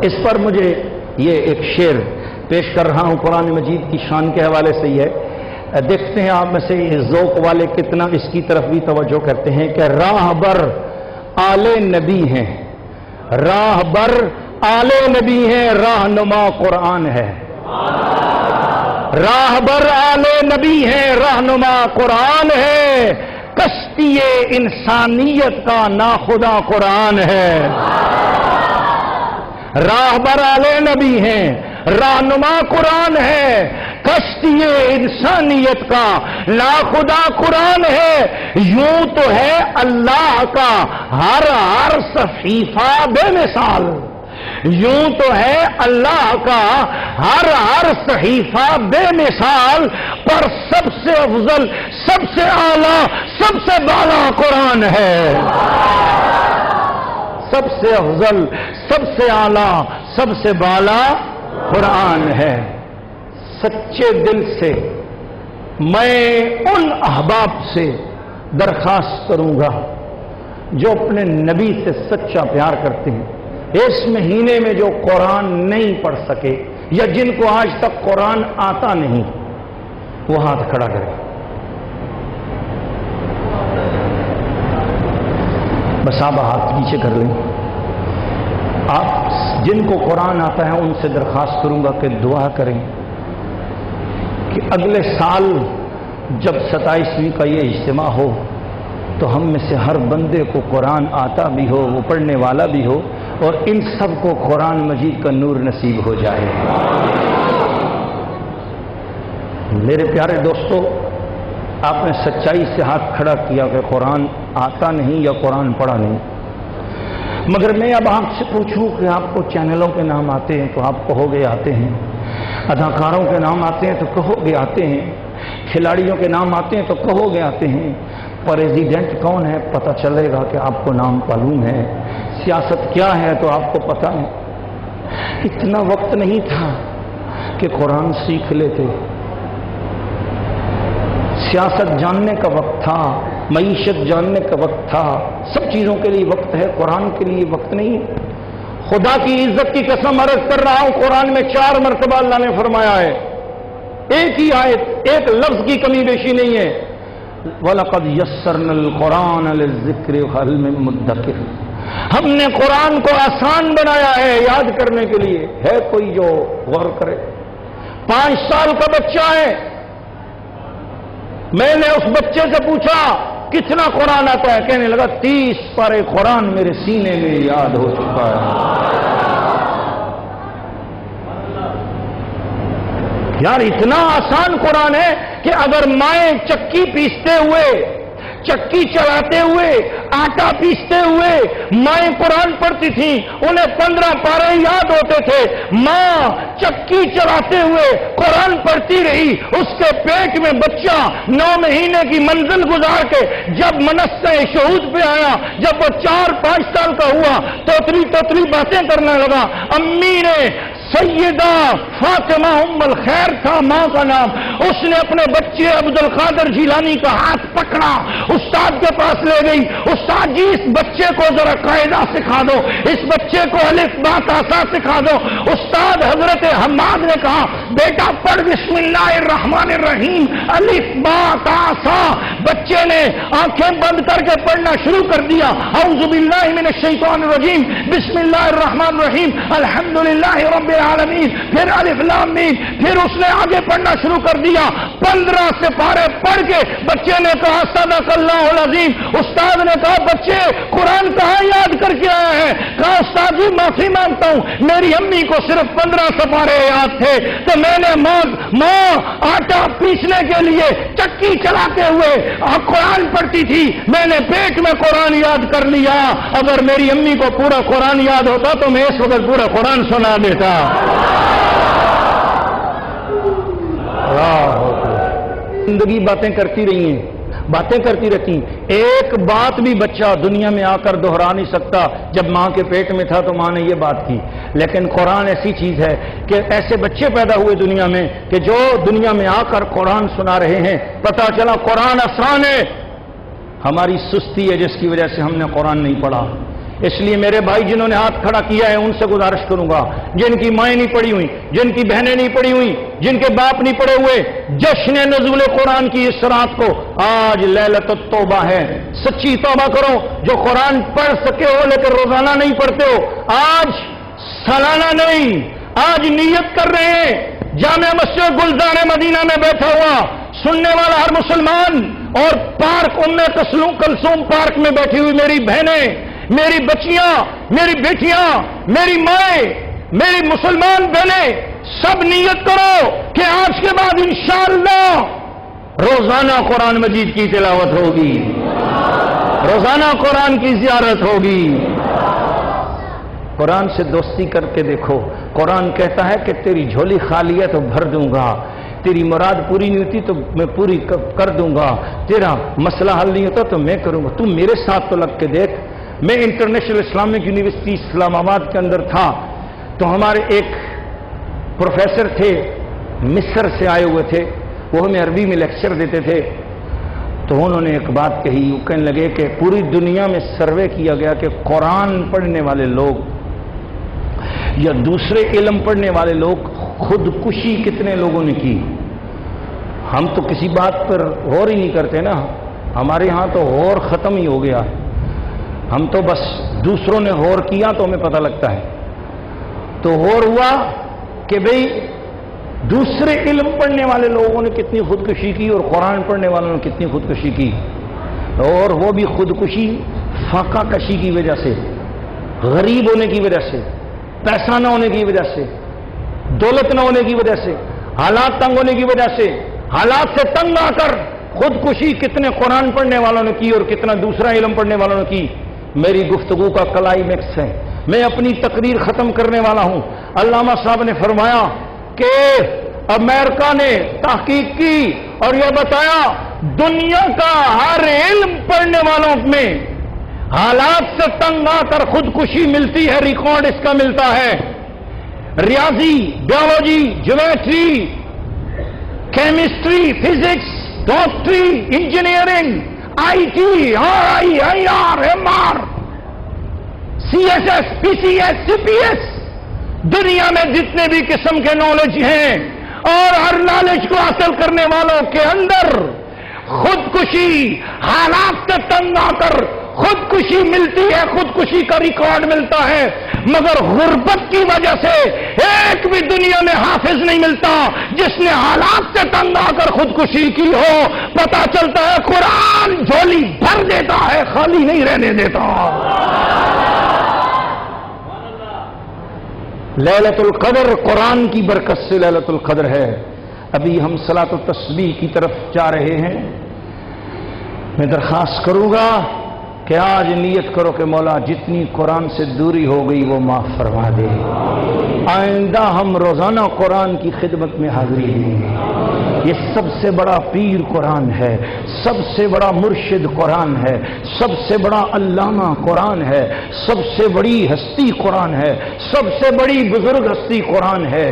اس پر مجھے یہ ایک شعر پیش کر رہا ہوں، قرآن مجید کی شان کے حوالے سے ہی ہے۔ دیکھتے ہیں آپ میں سے ذوق والے کتنا اس کی طرف بھی توجہ کرتے ہیں کہ راہ بر آل نبی ہیں، راہ بر آل نبی ہیں، رہنما قرآن ہے۔ راہ بر آل نبی ہیں، رہنما قرآن ہے، کشتی انسانیت کا ناخدا قرآن ہے۔ راہ بر آل نبی ہیں، رہنما قرآن ہے، کشتی انسانیت کا ناخدا قرآن ہے۔ یوں تو ہے اللہ کا ہر صحیفہ بے مثال، یوں تو ہے اللہ کا ہر صحیفہ بے مثال، پر سب سے افضل، سب سے اعلیٰ، سب سے بالا قرآن ہے۔ سب سے افضل، سب سے اعلیٰ، سب سے بالا قرآن ہے۔ سچے دل سے میں ان احباب سے درخواست کروں گا جو اپنے نبی سے سچا پیار کرتے ہیں، اس مہینے میں جو قرآن نہیں پڑھ سکے یا جن کو آج تک قرآن آتا نہیں، وہ ہاتھ کھڑا کرے۔ بس آپ ہاتھ پیچھے کر لیں۔ آپ جن کو قرآن آتا ہے ان سے درخواست کروں گا کہ دعا کریں کہ اگلے سال جب 27ویں کا یہ اجتماع ہو تو ہم میں سے ہر بندے کو قرآن آتا بھی ہو، وہ پڑھنے والا بھی ہو، اور ان سب کو قرآن مجید کا نور نصیب ہو جائے۔ میرے پیارے دوستو، آپ نے سچائی سے ہاتھ کھڑا کیا کہ قرآن آتا نہیں یا قرآن پڑھا نہیں، مگر میں اب آپ سے پوچھوں کہ آپ کو چینلوں کے نام آتے ہیں تو آپ کہو گے آتے ہیں، اداکاروں کے نام آتے ہیں تو کہو گے آتے ہیں، کھلاڑیوں کے نام آتے ہیں تو کہو گے آتے ہیں، پریزیڈنٹ کون ہے پتہ چلے گا کہ آپ کو نام معلوم ہے، سیاست کیا ہے تو آپ کو پتہ ہے۔ اتنا وقت نہیں تھا کہ قرآن سیکھ لیتے، سیاست جاننے کا وقت تھا، معیشت جاننے کا وقت تھا، سب چیزوں کے لیے وقت ہے، قرآن کے لیے وقت نہیں ہے۔ خدا کی عزت کی قسم عرض کر رہا ہوں، قرآن میں 4 مرتبہ اللہ نے فرمایا ہے، ایک ہی آیت، ایک لفظ کی کمی بیشی نہیں ہے، وَلَقَدْ يَسَّرْنَا الْقُرْآنَ لِلذِّكْرِ فَهَلْ مِن مُدَّكِرٍ۔ ہم نے قرآن کو آسان بنایا ہے یاد کرنے کے لیے، ہے کوئی جو غور کرے؟ 5 سال کا بچہ ہے، میں نے اس بچے سے پوچھا کتنا قرآن آتا ہے، کہنے لگا 30 پارے قرآن میرے سینے میں یاد ہو چکا ہے۔ یار اتنا آسان قرآن ہے کہ اگر مائیں چکی پیستے ہوئے، چکی چلاتے ہوئے، آٹا پیستے ہوئے مائیں قرآن پڑھتی تھیں، انہیں 15 پارے یاد ہوتے تھے، ماں چکی چلاتے ہوئے قرآن پڑھتی رہی، اس کے پیٹ میں بچہ 9 مہینے کی منزل گزار کے جب منصہ شہود پہ آیا، جب وہ 4-5 سال کا ہوا، توتلی باتیں کرنے لگا، امی نے سیدہ فاطمہ ام الخیر تھا ماں کا نام، اس نے اپنے بچے عبد القادر جیلانی کا ہاتھ پکڑا، استاد کے پاس لے گئی، استاد جی اس بچے کو ذرا قاعدہ سکھا دو، اس بچے کو الف با تا سا سکھا دو۔ استاد حضرت حماد نے کہا بیٹا پڑھ بسم اللہ الرحمن الرحیم الف با تا سا۔ بچے نے آنکھیں بند کر کے پڑھنا شروع کر دیا، اعوذ باللہ من الشیطان الرجیم بسم اللہ الرحمن الرحیم الحمدللہ رب العالمین، پھر الف لام میم، پھر اس نے آگے پڑھنا شروع کر دیا۔ 15 سپارے پڑھ کے بچے نے کہا صدق اللہ العظیم۔ استاد نے کہا بچے قرآن کہاں یاد کر کے آیا ہے؟ کہا استاد جی معافی مانگتا ہوں، میری امی کو صرف 15 سپارے یاد تھے، تو میں نے ماں آٹا پیسنے کے لیے چکی چلاتے ہوئے قرآن پڑھتی تھی، میں نے پیٹ میں قرآن یاد کر لیا، اگر میری امی کو پورا قرآن یاد ہوتا تو میں اس وقت پورا قرآن سنا دیتا۔ زندگی باتیں کرتی رہی ہیں، باتیں کرتی رہتی ہیں، ایک بات بھی بچہ دنیا میں آ کر دہرا نہیں سکتا۔ جب ماں کے پیٹ میں تھا تو ماں نے یہ بات کی، لیکن قرآن ایسی چیز ہے کہ ایسے بچے پیدا ہوئے دنیا میں کہ جو دنیا میں آ کر قرآن سنا رہے ہیں، پتہ چلا قرآن آسان ہے، ہماری سستی ہے جس کی وجہ سے ہم نے قرآن نہیں پڑھا۔ اس لیے میرے بھائی جنہوں نے ہاتھ کھڑا کیا ہے ان سے گزارش کروں گا، جن کی مائیں نہیں پڑی ہوئی، جن کی بہنیں نہیں پڑی ہوئی، جن کے باپ نہیں پڑے ہوئے، جشن نزول قرآن کی اس رات کو آج لیلۃ التوبہ ہے، سچی توبہ کرو۔ جو قرآن پڑھ سکے ہو لیکن روزانہ نہیں پڑھتے ہو، آج سالانہ نہیں، آج نیت کر رہے ہیں۔ جامع مسجد گلزار مدینہ میں بیٹھا ہوا سننے والا ہر مسلمان، اور پارک ام کلثوم پارک میں بیٹھی ہوئی میری بہنیں، میری بچیاں، میری بیٹیاں، میری مائیں، میری مسلمان بہنیں، سب نیت کرو کہ آج کے بعد انشاءاللہ روزانہ قرآن مجید کی تلاوت ہوگی، روزانہ قرآن کی زیارت ہوگی۔ قرآن سے دوستی کر کے دیکھو، قرآن کہتا ہے کہ تیری جھولی خالی ہے تو بھر دوں گا، تیری مراد پوری نہیں ہوتی تو میں پوری کر دوں گا، تیرا مسئلہ حل نہیں ہوتا تو میں کروں گا۔ تم میرے ساتھ تو لگ کے دیکھ۔ میں انٹرنیشنل اسلامک یونیورسٹی اسلام آباد کے اندر تھا تو ہمارے ایک پروفیسر تھے، مصر سے آئے ہوئے تھے، وہ ہمیں عربی میں لیکچر دیتے تھے۔ تو انہوں نے ایک بات کہی، وہ کہنے لگے کہ پوری دنیا میں سروے کیا گیا کہ قرآن پڑھنے والے لوگ یا دوسرے علم پڑھنے والے لوگ خودکشی کتنے لوگوں نے کی۔ ہم تو کسی بات پر غور ہی نہیں کرتے نا، ہمارے ہاں تو غور ختم ہی ہو گیا، ہم تو بس دوسروں نے غور کیا تو ہمیں پتہ لگتا ہے۔ تو غور ہوا کہ بھئی دوسرے علم پڑھنے والے لوگوں نے کتنی خودکشی کی اور قرآن پڑھنے والوں نے کتنی خودکشی کی، اور وہ بھی خودکشی فاقہ کشی کی وجہ سے، غریب ہونے کی وجہ سے، پیسہ نہ ہونے کی وجہ سے، دولت نہ ہونے کی وجہ سے، حالات تنگ ہونے کی وجہ سے، حالات سے تنگ آ کر خودکشی کتنے قرآن پڑھنے والوں نے کی اور کتنا دوسرا علم پڑھنے والوں نے کی۔ میری گفتگو کا کلائمیکس ہے، میں اپنی تقریر ختم کرنے والا ہوں۔ علامہ صاحب نے فرمایا کہ امریکہ نے تحقیق کی اور یہ بتایا دنیا کا ہر علم پڑھنے والوں میں حالات سے تنگ آ کر خودکشی ملتی ہے، ریکارڈ اس کا ملتا ہے۔ ریاضی، بیولوجی، جیومیٹری، کیمسٹری، فزکس، ڈاکٹری، engineering, I T, I R, M R, C S S, P C S, C P S, دنیا میں جتنے بھی قسم کے نالج ہیں اور ہر نالج کو حاصل کرنے والوں کے اندر خودکشی، حالات سے تنگ آ کر خودکشی ملتی ہے، خودکشی کا ریکارڈ ملتا ہے، مگر غربت کی وجہ سے ایک بھی دنیا میں حافظ نہیں ملتا جس نے حالات سے تنگ آ کر خودکشی کی ہو۔ پتہ چلتا ہے قرآن جھولی بھر دیتا ہے، خالی نہیں رہنے دیتا۔ لیلۃ القدر قرآن کی برکت سے لیلۃ القدر ہے۔ ابھی ہم صلاۃ التسبیح کی طرف جا رہے ہیں۔ میں درخواست کروں گا کہ آج نیت کرو کہ مولا جتنی قرآن سے دوری ہو گئی وہ معاف فرما دے، آئندہ ہم روزانہ قرآن کی خدمت میں حاضری دیں گے۔ یہ سب سے بڑا پیر قرآن ہے، سب سے بڑا مرشد قرآن ہے، سب سے بڑا علامہ قرآن ہے، سب سے بڑی ہستی قرآن ہے، سب سے بڑی بزرگ ہستی قرآن ہے،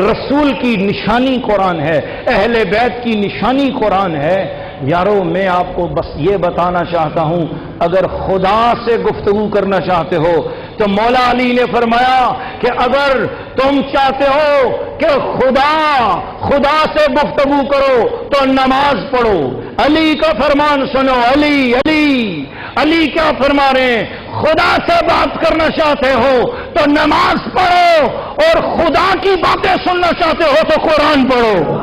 رسول کی نشانی قرآن ہے، اہل بیت کی نشانی قرآن ہے۔ یارو میں آپ کو بس یہ بتانا چاہتا ہوں، اگر خدا سے گفتگو کرنا چاہتے ہو تو مولا علی نے فرمایا کہ اگر تم چاہتے ہو کہ خدا سے گفتگو کرو تو نماز پڑھو۔ علی کا فرمان سنو، علی کیا فرما رہے ہیں؟ خدا سے بات کرنا چاہتے ہو تو نماز پڑھو، اور خدا کی باتیں سننا چاہتے ہو تو قرآن پڑھو۔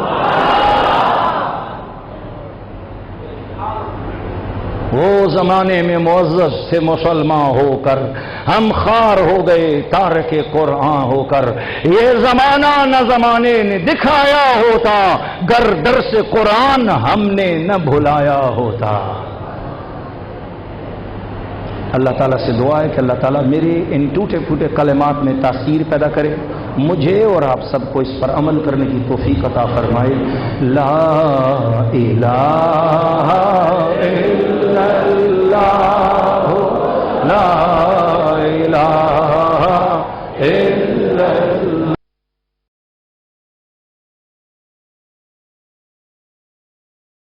وہ زمانے میں معزز سے مسلمان ہو کر ہم خوار ہو گئے تارک قرآن ہو کر، یہ زمانہ نہ زمانے نے دکھایا ہوتا، گر درس قرآن ہم نے نہ بھلایا ہوتا۔ اللہ تعالیٰ سے دعا ہے کہ اللہ تعالیٰ میرے ان ٹوٹے پھوٹے کلمات میں تاثیر پیدا کرے، مجھے اور آپ سب کو اس پر عمل کرنے کی توفیق عطا فرمائے۔ لا الہ